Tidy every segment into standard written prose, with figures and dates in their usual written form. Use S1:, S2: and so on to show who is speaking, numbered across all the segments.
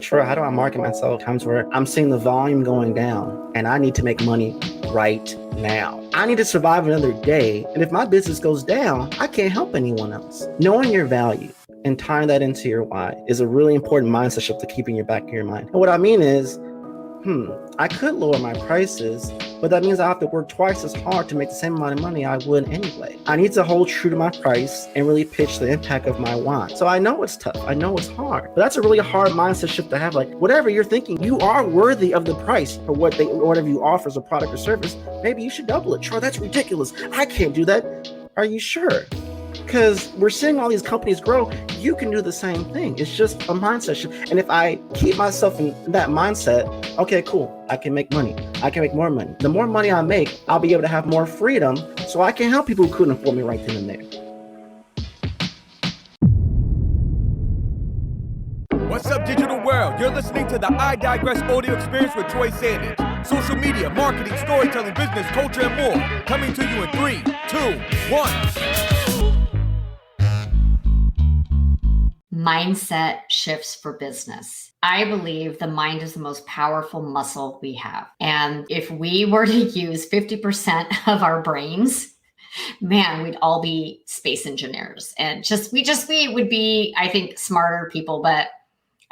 S1: Sure, how do I market myself? Times where I'm seeing the volume going down and I need to make money right now. I need to survive another day. And if my business goes down, I can't help anyone else. Knowing your value and tying that into your why is a really important mindset shift to keep in your back of your mind. And what I mean is, I could lower my prices, but that means I have to work twice as hard to make the same amount of money I would anyway. I need to hold true to my price and really pitch the impact of my why. So I know it's tough. I know it's hard, but that's a really hard mindset shift to have. Like, whatever you're thinking, you are worthy of the price for whatever you offer as a product or service. Maybe you should double it. Sure, that's ridiculous. I can't do that. Are you sure? Because we're seeing all these companies grow. You can do the same thing. It's just a mindset shift. And if I keep myself in that mindset, okay, cool, I can make money. I can make more money. The more money I make, I'll be able to have more freedom so I can help people who couldn't afford me right then and there.
S2: What's up, digital world? You're listening to the I Digress audio experience with Troy Sandidge. Social media, marketing, storytelling, business, culture, and more. Coming to you in 3, 2, 1.
S3: Mindset shifts for business. I believe the mind is the most powerful muscle we have. And if we were to use 50% of our brains, man, we'd all be space engineers. And we would be, I think, smarter people, but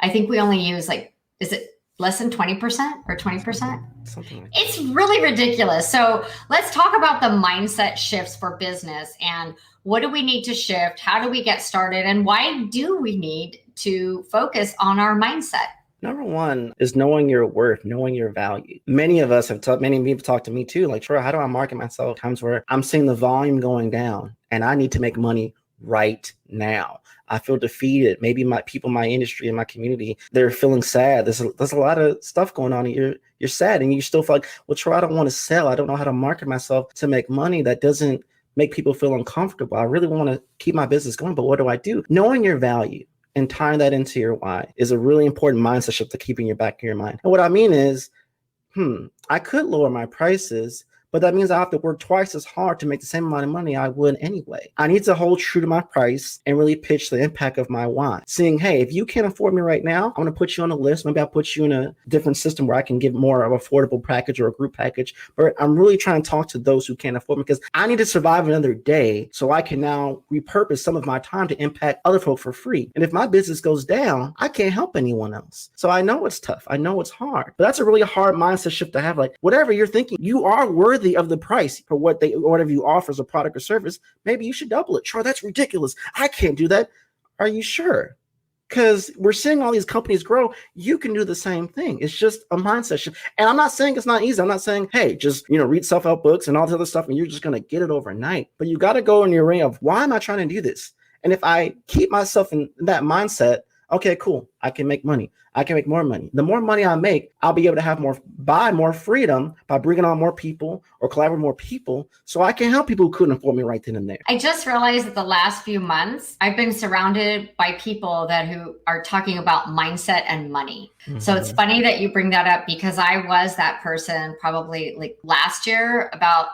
S3: I think we only use is it less than 20% or 20%?
S1: Something like that.
S3: It's really ridiculous. So let's talk about the mindset shifts for business and what do we need to shift? How do we get started? And why do we need to focus on our mindset?
S1: Number one is knowing your worth, knowing your value. Many of us many people talk to me too, like, Troy, how do I market myself? Times where I'm seeing the volume going down and I need to make money right now. I feel defeated. Maybe my people, my industry, and my community, they're feeling sad. There's a lot of stuff going on. You're sad and you still feel like, well, Troy, I don't want to sell. I don't know how to market myself to make money that doesn't make people feel uncomfortable. I really want to keep my business going, but what do I do? Knowing your value and tying that into your why is a really important mindset shift to keep in your back of your mind. And what I mean is, I could lower my prices, but that means I have to work twice as hard to make the same amount of money I would anyway. I need to hold true to my price and really pitch the impact of my why. Saying, hey, if you can't afford me right now, I'm going to put you on a list. Maybe I'll put you in a different system where I can give more of an affordable package or a group package. But I'm really trying to talk to those who can't afford me because I need to survive another day so I can now repurpose some of my time to impact other folk for free. And if my business goes down, I can't help anyone else. So I know it's tough. I know it's hard. But that's a really hard mindset shift to have. Like, whatever you're thinking, you are worthy of the price for whatever you offer as a product or service. Maybe you should double it. Sure, that's ridiculous. I can't do that. Are you sure? Because we're seeing all these companies grow. You can do the same thing. It's just a mindset shift. And I'm not saying it's not easy. I'm not saying, hey, just read self-help books and all this other stuff and you're just going to get it overnight. But you got to go in your ring of, why am I trying to do this? And if I keep myself in that mindset, okay, cool, I can make money. I can make more money. The more money I make, I'll be able to have more freedom by bringing on more people or collaborating with more people so I can help people who couldn't afford me right then and there.
S3: I just realized that the last few months, I've been surrounded by people who are talking about mindset and money. Mm-hmm. So it's funny that you bring that up because I was that person probably like last year about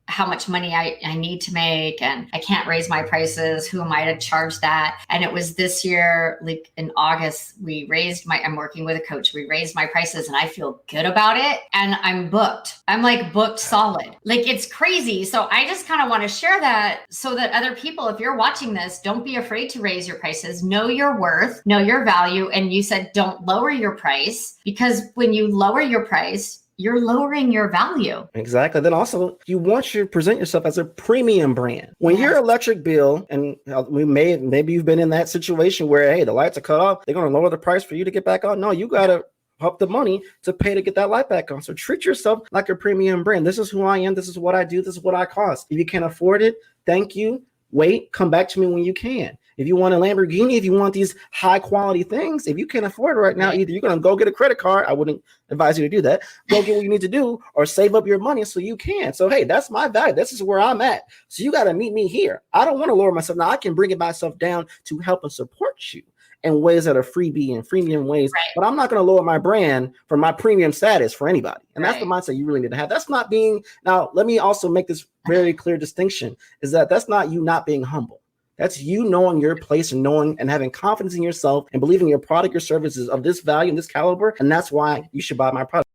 S3: how much money I need to make and I can't raise my prices. Who am I to charge that? And it was this year, like in August, I'm working with a coach. We raised my prices and I feel good about it. And I'm booked. I'm like booked solid. Like it's crazy. So I just kind of want to share that so that other people, if you're watching this, don't be afraid to raise your prices. Know your worth, know your value. And you said, don't lower your price because when you lower your price, you're lowering your value.
S1: Exactly. Then also, you want to present yourself as a premium brand. When your electric bill, and maybe you've been in that situation where, hey, the lights are cut off, they're going to lower the price for you to get back on. No, you got to up the money to pay to get that light back on. So treat yourself like a premium brand. This is who I am. This is what I do. This is what I cost. If you can't afford it, thank you. Wait, come back to me when you can. If you want a Lamborghini, if you want these high quality things, if you can't afford it right now, either you're going to go get a credit card. I wouldn't advise you to do that. Go get what you need to do or save up your money so you can. So, hey, that's my value. This is where I'm at. So you got to meet me here. I don't want to lower myself. Now I can bring it myself down to help and support you in ways that are freebie and freemium ways, but I'm not going to lower my brand for my premium status for anybody. And that's the mindset you really need to have. That's not being, now let me also make this very clear distinction, is that that's not you not being humble. That's you knowing your place and knowing and having confidence in yourself and believing your product or services of this value and this caliber. And that's why you should buy my product.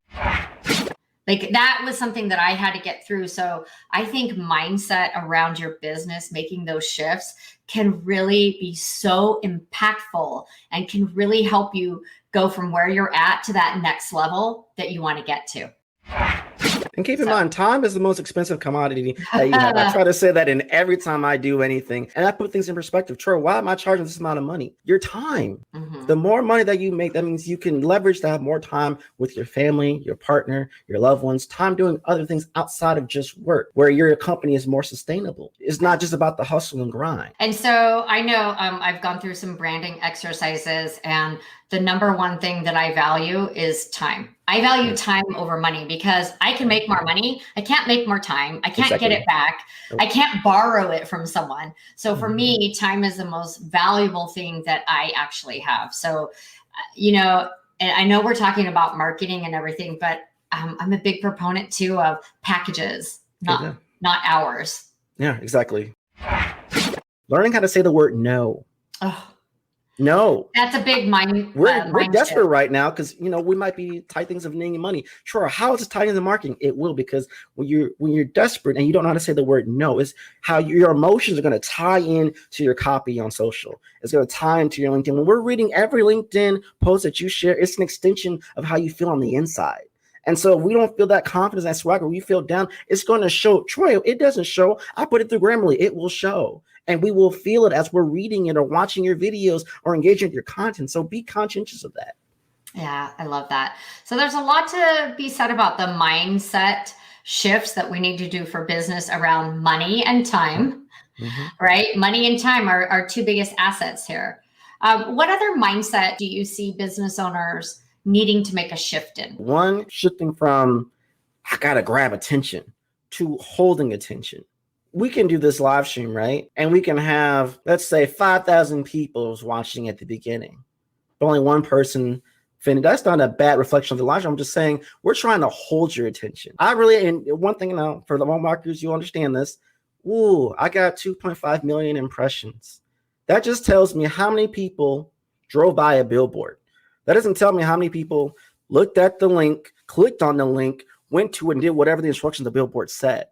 S3: Like that was something that I had to get through. So I think mindset around your business, making those shifts can really be so impactful and can really help you go from where you're at to that next level that you want to get to.
S1: And keep in mind, time is the most expensive commodity that you have. I try to say that in every time I do anything. And I put things in perspective. Troy, why am I charging this amount of money? Your time. Mm-hmm. The more money that you make, that means you can leverage to have more time with your family, your partner, your loved ones, time doing other things outside of just work, where your company is more sustainable. It's not just about the hustle and grind.
S3: And so I know I've gone through some branding exercises, and the number one thing that I value is time. I value time over money because I can make more money. I can't make more time. I can't get it back. I can't borrow it from someone. So for me, time is the most valuable thing that I actually have. So, and I know we're talking about marketing and everything, but I'm a big proponent too of packages, not hours.
S1: Yeah, exactly. Learning how to say the word no.
S3: Oh.
S1: No,
S3: that's a big mind.
S1: We're desperate right now because we might be tight things of needing money. Sure, how is it tied into marketing? It will, because when you're desperate and you don't know how to say the word no, is how your emotions are going to tie in to your copy on social. It's going to tie into your LinkedIn. When we're reading every LinkedIn post that you share, it's an extension of how you feel on the inside. And so if we don't feel that confidence, that swagger, we feel down, it's going to show. Troy, it doesn't show. I put it through Grammarly. It will show. And we will feel it as we're reading it or watching your videos or engaging with your content. So be conscientious of that.
S3: Yeah, I love that. So there's a lot to be said about the mindset shifts that we need to do for business around money and time, right? Money and time are our two biggest assets here. What other mindset do you see business owners needing to make a shift in?
S1: One, shifting from I got to grab attention to holding attention. We can do this live stream, right? And we can have, let's say, 5,000 people watching at the beginning, but only one person finished. That's not a bad reflection of the live stream. I'm just saying we're trying to hold your attention. And one thing now, for the home marketers, you understand this. I got 2.5 million impressions. That just tells me how many people drove by a billboard. That doesn't tell me how many people looked at the link, clicked on the link, went to it, and did whatever the instructions the billboard said.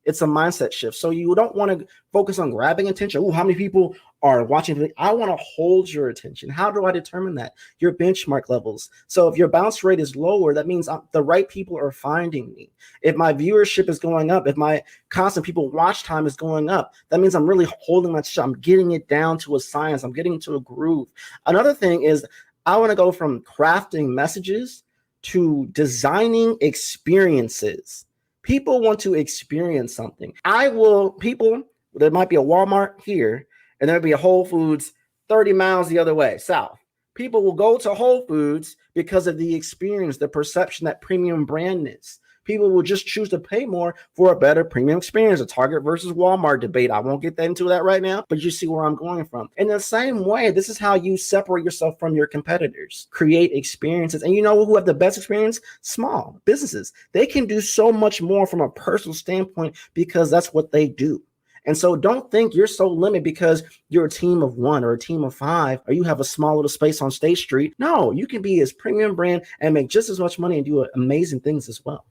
S1: It's a mindset shift. So you don't want to focus on grabbing attention. How many people are watching? I want to hold your attention. How do I determine that? Your benchmark levels. So if your bounce rate is lower, that means the right people are finding me. If my viewership is going up, if my constant people watch time is going up, that means I'm really holding my shit. I'm getting it down to a science. I'm getting to a groove. Another thing is I want to go from crafting messages to designing experiences. People want to experience something. There might be a Walmart here, and there'll be a Whole Foods 30 miles the other way, south. People will go to Whole Foods because of the experience, the perception, that premium brandness. People will just choose to pay more for a better premium experience, a Target versus Walmart debate. I won't get into that right now, but you see where I'm going from. In the same way, this is how you separate yourself from your competitors. Create experiences. And you know who have the best experience? Small businesses. They can do so much more from a personal standpoint because that's what they do. And so don't think you're so limited because you're a team of one or a team of five, or you have a small little space on State Street. No, you can be as premium brand and make just as much money and do amazing things as well.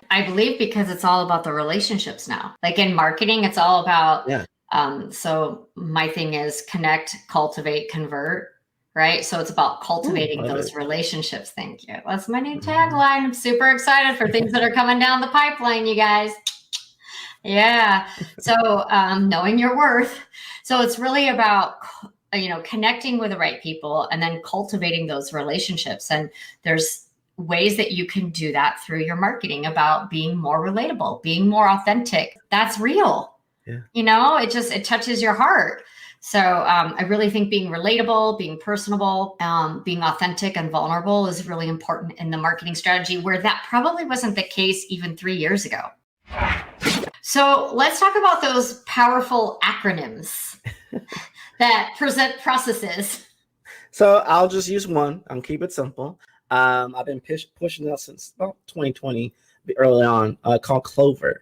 S3: I believe because it's all about the relationships now. Like in marketing, it's all about, so my thing is connect, cultivate, convert, right? So it's about cultivating those relationships. Thank you. That's my new tagline. I'm super excited for things that are coming down the pipeline, you guys. Yeah. So knowing your worth. So it's really about, connecting with the right people and then cultivating those relationships. And there's ways that you can do that through your marketing, about being more relatable, being more authentic. That's real. Yeah. It touches your heart. So I really think being relatable, being personable, being authentic and vulnerable is really important in the marketing strategy, where that probably wasn't the case even 3 years ago. So let's talk about those powerful acronyms that present processes. So
S1: I'll just use one. I'll keep it simple. I've been pushing that since about 2020, early on, called Clover.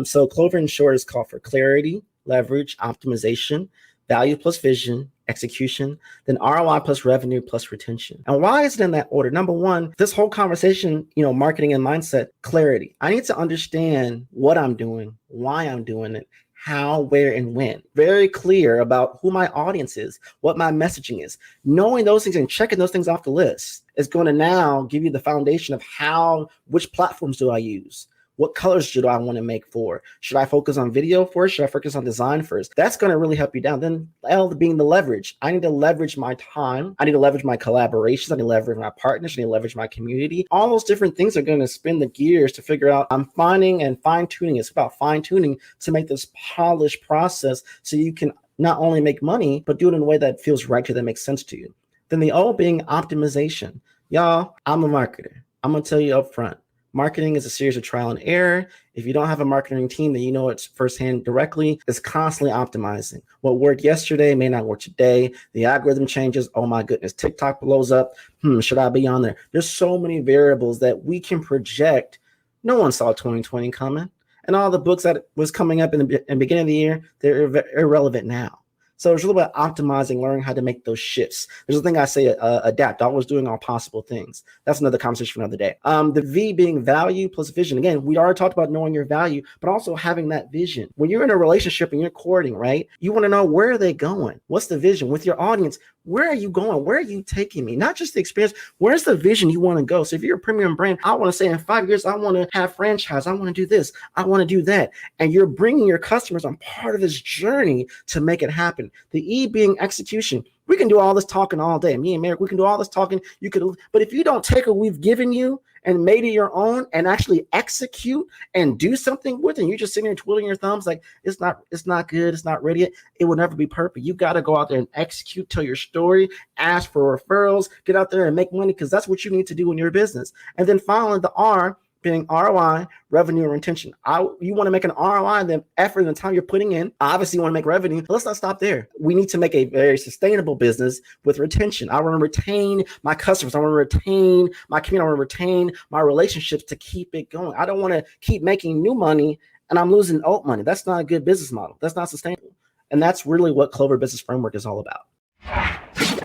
S1: So Clover in short is called for clarity, leverage, optimization, value plus vision, execution, then ROI plus revenue plus retention. And why is it in that order? Number one, this whole conversation, marketing and mindset, clarity. I need to understand what I'm doing, why I'm doing it, how, where, and when. Very clear about who my audience is, what my messaging is. Knowing those things and checking those things off the list is going to now give you the foundation of which platforms do I use? What colors do I want to make for? Should I focus on video first? Should I focus on design first? That's going to really help you down. Then L being the leverage. I need to leverage my time. I need to leverage my collaborations. I need to leverage my partners. I need to leverage my community. All those different things are going to spin the gears to figure out. I'm finding and fine-tuning. It's about fine-tuning to make this polished process so you can not only make money, but do it in a way that feels right to you, that makes sense to you. Then the O being optimization. Y'all, I'm a marketer. I'm going to tell you up front. Marketing is a series of trial and error. If you don't have a marketing team that you know it's firsthand directly, it's constantly optimizing. What worked yesterday may not work today. The algorithm changes. Oh my goodness, TikTok blows up. Should I be on there? There's so many variables that we can project. No one saw 2020 coming. And all the books that was coming up in the beginning of the year, they're irrelevant now. So it's really about optimizing, learning how to make those shifts. There's a thing I say, adapt, always doing all possible things. That's another conversation for another day. The V being value plus vision. Again, we already talked about knowing your value, but also having that vision. When you're in a relationship and you're courting, right? You want to know, where are they going? What's the vision with your audience? Where are you going? Where are you taking me? Not just the experience. Where's the vision you want to go? So if you're a premium brand, I want to say in 5 years, I want to have franchise. I want to do this. I want to do that. And you're bringing your customers on part of this journey to make it happen. The E being execution. We can do all this talking all day. Me and Merrick, we can do all this talking. But if you don't take what we've given you and made it your own and actually execute and do something with it, and you're just sitting there twiddling your thumbs like it's not good, it's not ready yet, it will never be perfect. You got to go out there and execute, tell your story, ask for referrals, get out there and make money, because that's what you need to do in your business. And then finally, the R being ROI, revenue, and retention. You want to make an ROI, and the effort and the time you're putting in. Obviously, you want to make revenue, but let's not stop there. We need to make a very sustainable business with retention. I want to retain my customers. I want to retain my community. I want to retain my relationships to keep it going. I don't want to keep making new money and I'm losing old money. That's not a good business model. That's not sustainable. And that's really what Clover Business Framework is all about.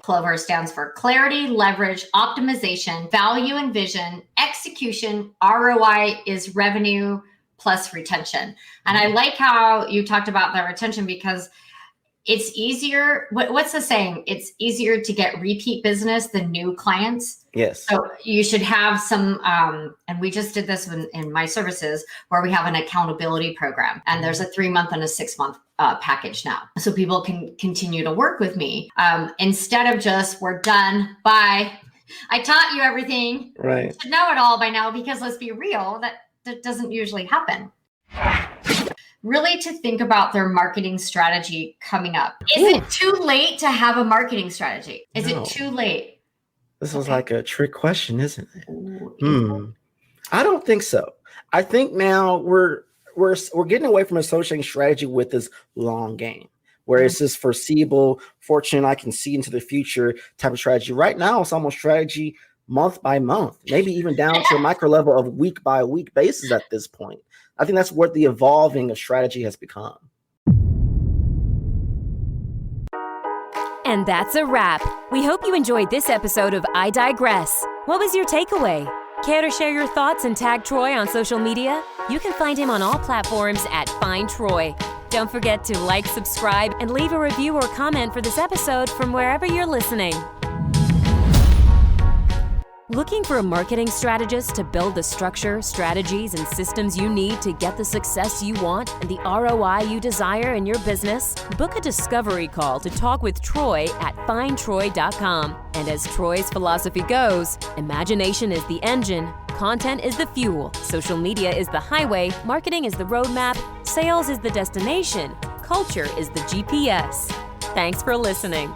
S3: Clover stands for clarity, leverage, optimization, value and vision, execution. ROI is revenue plus retention. And I like how you talked about the retention, because it's easier. What's the saying? It's easier to get repeat business than new clients.
S1: Yes.
S3: So you should have some, and we just did this in my services, where we have an accountability program, and there's a 3-month and a 6-month package now. So people can continue to work with me instead of just, we're done, bye. I taught you everything.
S1: Right.
S3: You should know it all by now, because let's be real, that doesn't usually happen. Really to think about their marketing strategy coming up. Is it too late to have a marketing strategy? Is it too late?
S1: This is like a trick question, isn't it? I don't think so. I think now we're getting away from associating strategy with this long game, where it's this foreseeable, fortune, I can see into the future type of strategy. Right now, it's almost strategy month by month, maybe even down to a micro level of week by week basis at this point. I think that's what the evolving of strategy has become.
S4: And that's a wrap. We hope you enjoyed this episode of I Digress. What was your takeaway? Care to share your thoughts and tag Troy on social media? You can find him on all platforms at Find Troy. Don't forget to like, subscribe, and leave a review or comment for this episode from wherever you're listening. Looking for a marketing strategist to build the structure, strategies, and systems you need to get the success you want and the ROI you desire in your business? Book a discovery call to talk with Troy at findtroy.com. And as Troy's philosophy goes, imagination is the engine, content is the fuel, social media is the highway, marketing is the roadmap, sales is the destination, culture is the GPS. Thanks for listening.